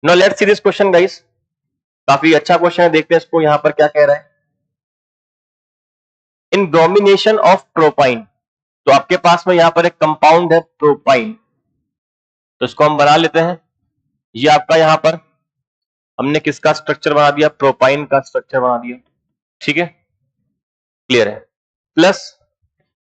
Now let's see this question guys, काफी अच्छा question है, देखते हैं इसको यहां पर क्या कह रहा है। इन ब्रोमिनेशन ऑफ प्रोपाइन, तो आपके पास में यहां पर एक कंपाउंड है प्रोपाइन, तो इसको हम बना लेते हैं। ये आपका यहां पर हमने किसका स्ट्रक्चर बना दिया, प्रोपाइन का स्ट्रक्चर बना दिया, ठीक है, क्लियर है। प्लस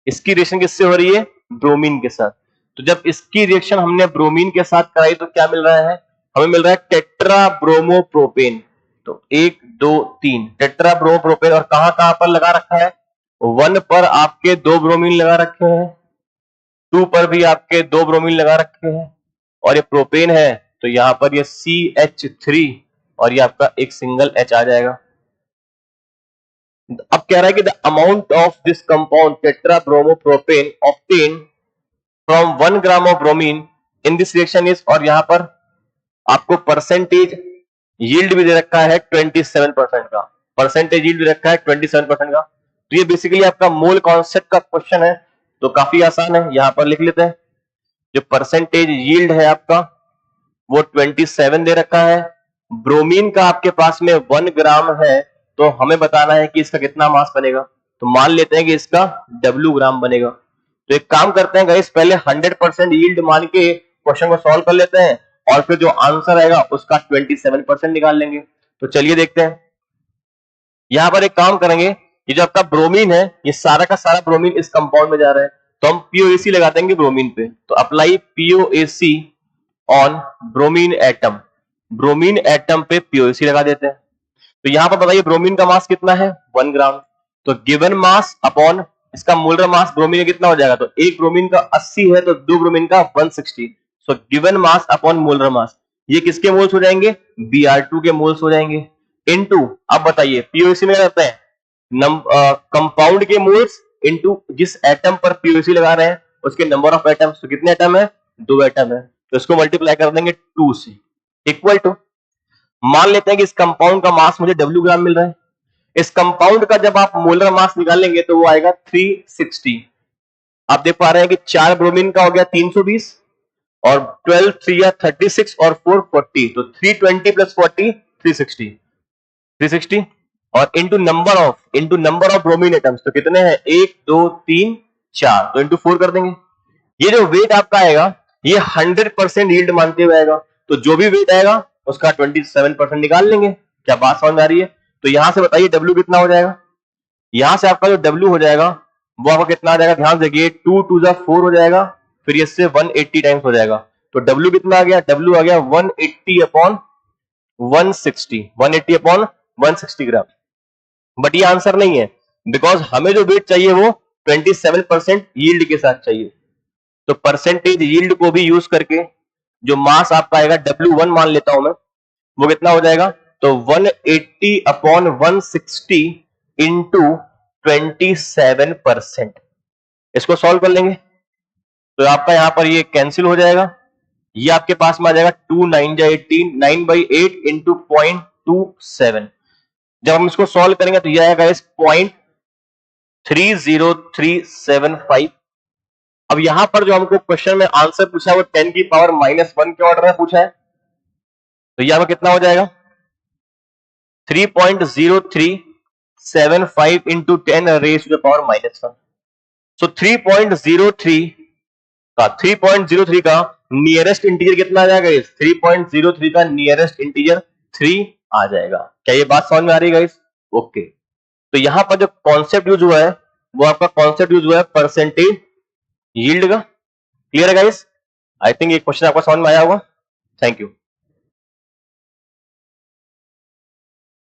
इसकी रिएक्शन किससे हो रही है, ब्रोमीन के साथ। तो जब इसकी रिएक्शन हमने ब्रोमीन के साथ कराई तो क्या मिल रहा है, हमें मिल रहा है टेट्रा ब्रोमोप्रोपेन। तो 1 2 3 टेट्रा ब्रोमोप्रोपेन, और कहां कहां पर लगा रखा है, 1 पर आपके 2 ब्रोमीन लगा रखे हैं, 2 पर भी आपके 2 ब्रोमीन लगा रखे हैं, और ये प्रोपेन है तो यहां पर ये CH3 और ये आपका एक सिंगल H आ जाएगा। अब कह रहा है कि the amount of this compound tetra bromopropane obtain from 1 gram of bromine in this reaction is, और यहां पर आपको परसेंटेज यील्ड भी दे रखा है 27% का, परसेंटेज यील्ड भी रखा है 27% का। तो ये बेसिकली आपका मोल कॉन्सेप्ट का क्वेश्चन है, तो काफी आसान है, यहां पर लिख लेते हैं। जो परसेंटेज यील्ड है आपका वो 27 दे रखा है, ब्रोमीन का आपके पास में 1 ग्राम है, तो हमें बताना है कि इसका कितना मास बनेगा। तो मान लेते हैं कि इसका W ग्राम बनेगा। तो एक काम करते हैं गाइस, पहले 100% यील्ड मान के क्वेश्चन को सॉल्व कर लेते हैं, और फिर जो आंसर आएगा उसका 27% निकाल लेंगे। तो चलिए देखते हैं। यहां पर एक काम करेंगे, ये जो आपका ब्रोमीन है, ये सारा का सारा ब्रोमीन इस कंपाउंड में जा रहा है, तो हम POAC लगा देंगे ब्रोमीन पे। तो apply POAC on bromine atom, bromine atom पे POAC लगा देते हैं। तो यहां पर बताइए ब्रोमीन का मास कितना है, 1 ग्राम। तो गिवन मास अपॉन इसका मोलर मास ब्रोमीन कितना हो जाएगा, तो एक ब्रोमीन का 80 है तो 2 ब्रोमीन का 160। So given mass upon molar mass, ये किसके मोल्स हो जाएंगे, Br2 के मोल्स हो जाएंगे, इनटू अब बताइए POAC में रहते हैं कंपाउंड के मोल्स इनटू जिस एटम पर POAC लगा रहे हैं उसके नंबर ऑफ एटम्स। तो कितने एटम है, 2 एटम है, तो इसको मल्टीप्लाई कर देंगे 2 से, इक्वल टू, मान लेते हैं कि इस कंपाउंड का मास मुझे W ग्राम मिल रहा है। इस कंपाउंड का जब आप मोलर मास निकालेंगे तो वो आएगा 360। आप देख पा रहे हैं कि 4 ब्रोमीन का हो गया 320, और 12 3 या 36 और 4 40, तो 320 प्लस 40 360, और into number of bromine atoms, तो कितने हैं 1 2 3 4, तो इंटू 4 कर देंगे। ये जो वेट आपका आएगा ये 100% यील्ड मानते हुए आएगा, तो जो भी वेट आएगा उसका 27% निकाल लेंगे। क्या बात समझ में आ रही है। तो यहां से बताइए W कितना हो जाएगा, यहां से आपका जो W हो जाएगा वो आपका कितना आ जाएगा, ध्यान देखिए 2 2 जा 4 हो जाएगा, फिर इससे 180 टाइम्स हो जाएगा। तो W कितना आ गया, W आ गया 180 अपॉन 160, 180 अपॉन 160 ग्राम। बट ये आंसर नहीं है, बिकॉज हमें जो वेट चाहिए वो 27% यील्ड के साथ चाहिए। तो परसेंटेज यील्ड को भी यूज करके जो मास आपका आएगा W1 मान लेता हूं मैं, वो कितना हो जाएगा, तो 180 अपॉन 160 इंटू 27%। इसको सॉल्व कर लेंगे तो आपका यहां पर ये कैंसिल हो जाएगा, ये आपके पास में आ जाएगा 2 9 जा 18, 9/8 इंटू 0.27। जब हम इसको सॉल्व करेंगे तो यह आएगा इस 0.30375। अब यहां पर जो हमको क्वेश्चन में आंसर पूछा है वो 10 की पावर -1 के ऑर्डर में पूछा है, तो यहां पर कितना हो जाएगा 3.0375 into 10 raise to the power -1। So 3.03 का नियरेस्ट इंटीजर कितना आ जाएगा, इस 3.03 का नियरेस्ट इंटीजर 3 आ जाएगा। क्या ये बात समझ में आ रही है गाइस, ओके। तो यहां पर जो कॉन्सेप्ट यूज हुआ है वो आपका कॉन्सेप्ट यूज हुआ है परसेंटेज यील्ड का। क्लियर है गाइस, आई थिंक ये क्वेश्चन आपको समझ में आया होगा। Thank you.